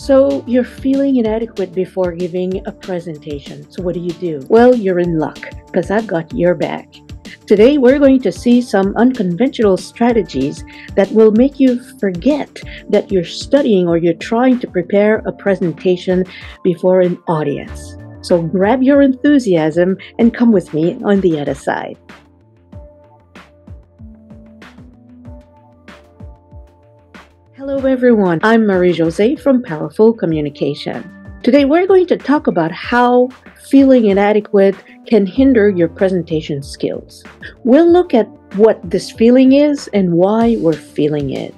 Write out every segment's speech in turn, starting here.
So you're feeling inadequate before giving a presentation. So what do? Well, you're in luck because I've got your back. Today, we're going to see some unconventional strategies that will make you forget that you're studying or you're trying to prepare a presentation before an audience. So grab your enthusiasm and come with me on the other side. Hello everyone, I'm Marie-Josée from Powerful Communication. Today we're going to talk about how feeling inadequate can hinder your presentation skills. We'll look at what this feeling is and why we're feeling it.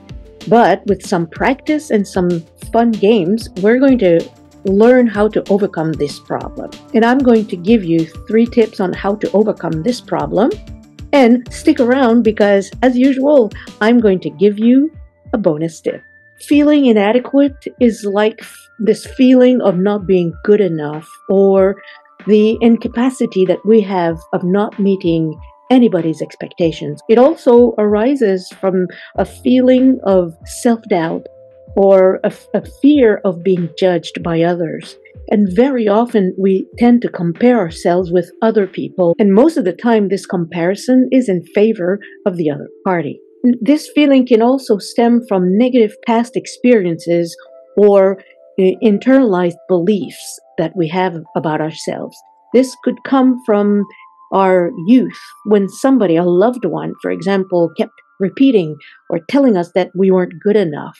But with some practice and some fun games, we're going to learn how to overcome this problem. And I'm going to give you 3 tips on how to overcome this problem. And stick around because, as usual, I'm going to give you a bonus tip. Feeling inadequate is like this feeling of not being good enough or the incapacity that we have of not meeting anybody's expectations. It also arises from a feeling of self-doubt or a fear of being judged by others. And very often we tend to compare ourselves with other people. And most of the time this comparison is in favor of the other party. This feeling can also stem from negative past experiences or internalized beliefs that we have about ourselves. This could come from our youth when somebody, a loved one, for example, kept repeating or telling us that we weren't good enough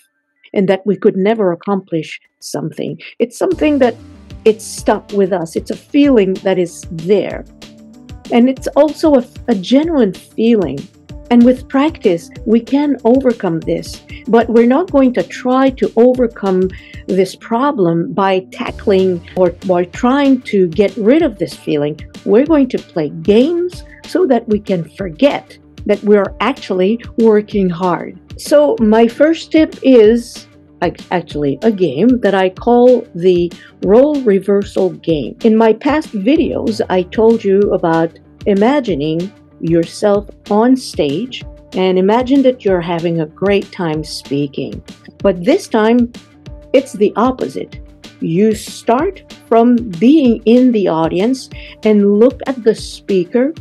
and that we could never accomplish something. It's something that it's stuck with us. It's a feeling that is there. And it's also a genuine feeling. And with practice, we can overcome this, but we're not going to try to overcome this problem by tackling or by trying to get rid of this feeling. We're going to play games so that we can forget that we're actually working hard. So my first tip is actually a game that I call the role reversal game. In my past videos, I told you about imagining yourself on stage and imagine that you're having a great time speaking. But this time, it's the opposite. You start from being in the audience and look at the speaker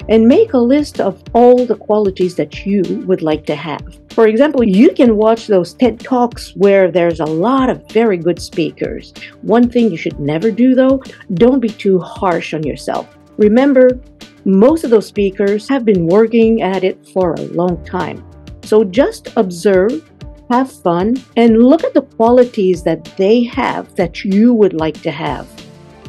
and make a list of all the qualities that you would like to have. For example, you can watch those TED Talks where there's a lot of very good speakers. One thing you should never do though, don't be too harsh on yourself. Remember, most of those speakers have been working at it for a long time. So just observe, have fun, and look at the qualities that they have that you would like to have.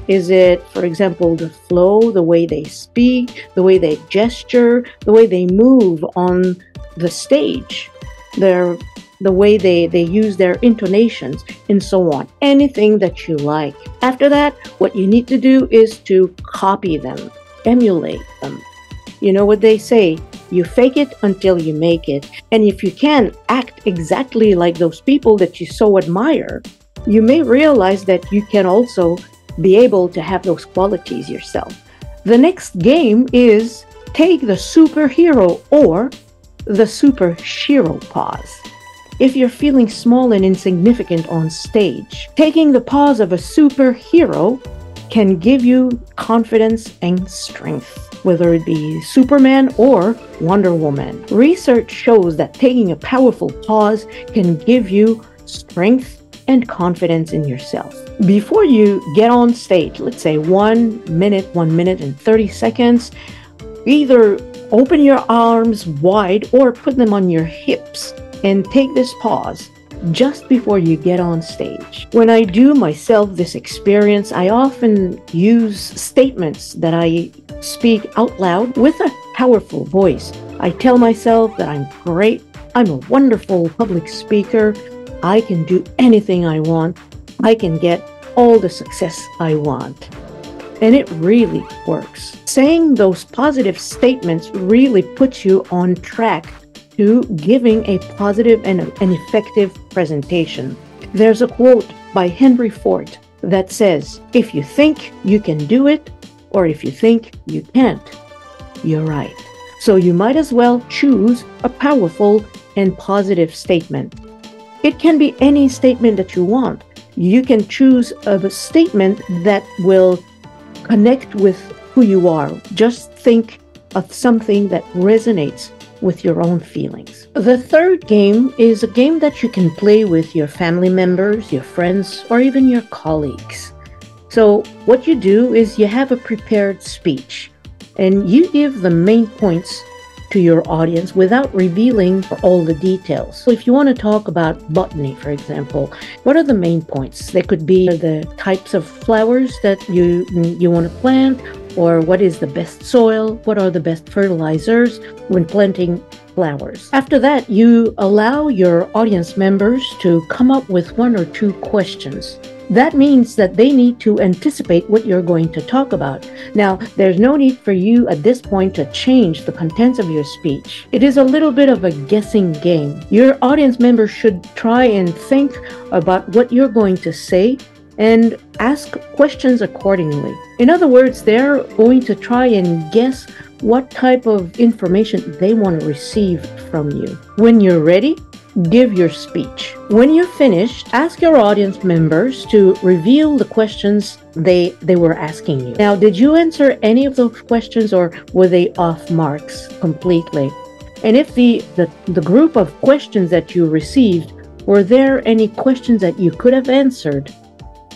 Is it, for example, the flow, the way they speak, the way they gesture, the way they move on the stage, the way they use their intonations, and so on. Anything that you like. After that, what you need to do is to copy them. Emulate them. You know what they say, you fake it until you make it. And if you can act exactly like those people that you so admire, you may realize that you can also be able to have those qualities yourself. The next game is take the superhero or the super shiro pause. If you're feeling small and insignificant on stage, taking the pause of a superhero can give you confidence and strength, whether it be Superman or Wonder Woman. Research shows that taking a powerful pause can give you strength and confidence in yourself. Before you get on stage, let's say 1 minute and 30 seconds, either open your arms wide or put them on your hips and take this pause just before you get on stage. When I do myself this experience, I often use statements that I speak out loud with a powerful voice. I tell myself that I'm great, I'm a wonderful public speaker, I can do anything I want, I can get all the success I want. And it really works. Saying those positive statements really puts you on track to giving a positive and an effective presentation. There's a quote by Henry Ford that says, if you think you can do it, or if you think you can't, you're right. So you might as well choose a powerful and positive statement. It can be any statement that you want. you can choose a statement that will connect with who you are. Just think of something that resonates with your own feelings. The third game is a game that you can play with your family members, your friends, or even your colleagues. So what you do is you have a prepared speech and you give the main points to your audience without revealing all the details. So if you want to talk about botany, for example, what are the main points? They could be the types of flowers that you want to plant, or what is the best soil, what are the best fertilizers when planting flowers. After that, you allow your audience members to come up with 1 or 2 questions. That means that they need to anticipate what you're going to talk about. Now, there's no need for you at this point to change the contents of your speech. It is a little bit of a guessing game. Your audience members should try and think about what you're going to say and ask questions accordingly. In other words, they're going to try and guess what type of information they want to receive from you. When you're ready, give your speech. When you're finished, ask your audience members to reveal the questions they were asking you. Now, did you answer any of those questions, or were they off marks completely? And if the group of questions that you received, were there any questions that you could have answered?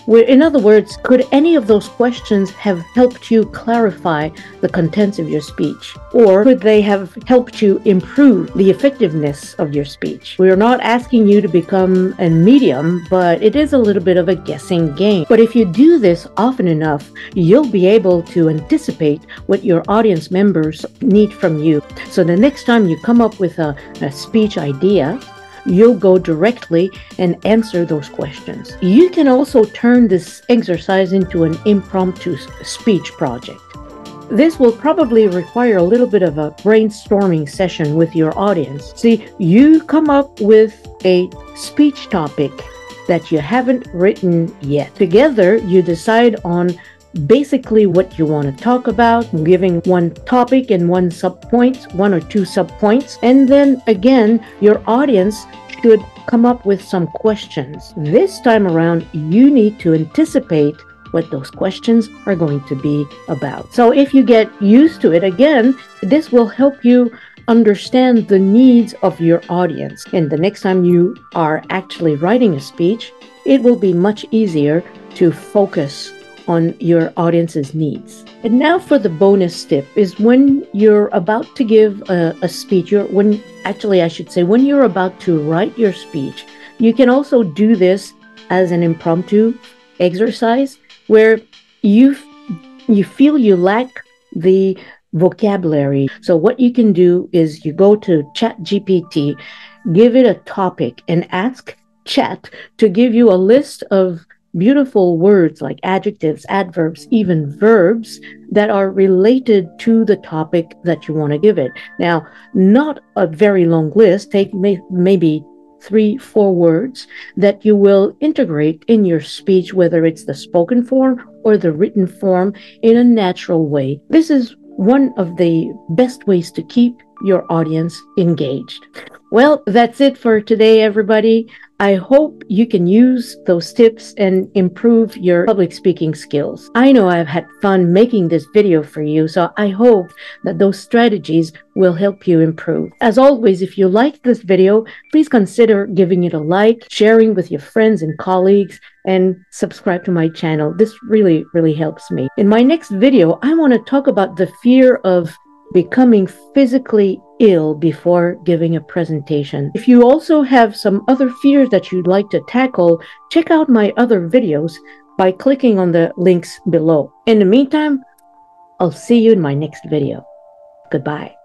In other words, could any of those questions have helped you clarify the contents of your speech? Or could they have helped you improve the effectiveness of your speech? We are not asking you to become a medium, but it is a little bit of a guessing game. But if you do this often enough, you'll be able to anticipate what your audience members need from you. So the next time you come up with a speech idea, you'll go directly and answer those questions. You can also turn this exercise into an impromptu speech project. This will probably require a little bit of a brainstorming session with your audience. See, you come up with a speech topic that you haven't written yet. Together, you decide on basically what you want to talk about, giving one topic and 1 subpoint, 1 or 2 subpoints, and then again, your audience should come up with some questions. This time around, you need to anticipate what those questions are going to be about. So if you get used to it, again, this will help you understand the needs of your audience. And the next time you are actually writing a speech, it will be much easier to focus on your audience's needs. And now for the bonus tip is when you're about to give a speech, when you're about to write your speech, you can also do this as an impromptu exercise where you feel you lack the vocabulary. So what you can do is you go to ChatGPT, give it a topic, and ask Chat to give you a list of beautiful words like adjectives, adverbs, even verbs that are related to the topic that you want to give it. Now, not a very long list. Take maybe 3-4 words that you will integrate in your speech, whether it's the spoken form or the written form, in a natural way. This is one of the best ways to keep your audience engaged. Well, that's it for today, everybody. I hope you can use those tips and improve your public speaking skills. I know I've had fun making this video for you, so I hope that those strategies will help you improve. As always, if you liked this video, please consider giving it a like, sharing with your friends and colleagues, and subscribe to my channel. This really, really helps me. In my next video, I want to talk about the fear of becoming physically ill before giving a presentation. If you also have some other fears that you'd like to tackle, check out my other videos by clicking on the links below. In the meantime, I'll see you in my next video. Goodbye.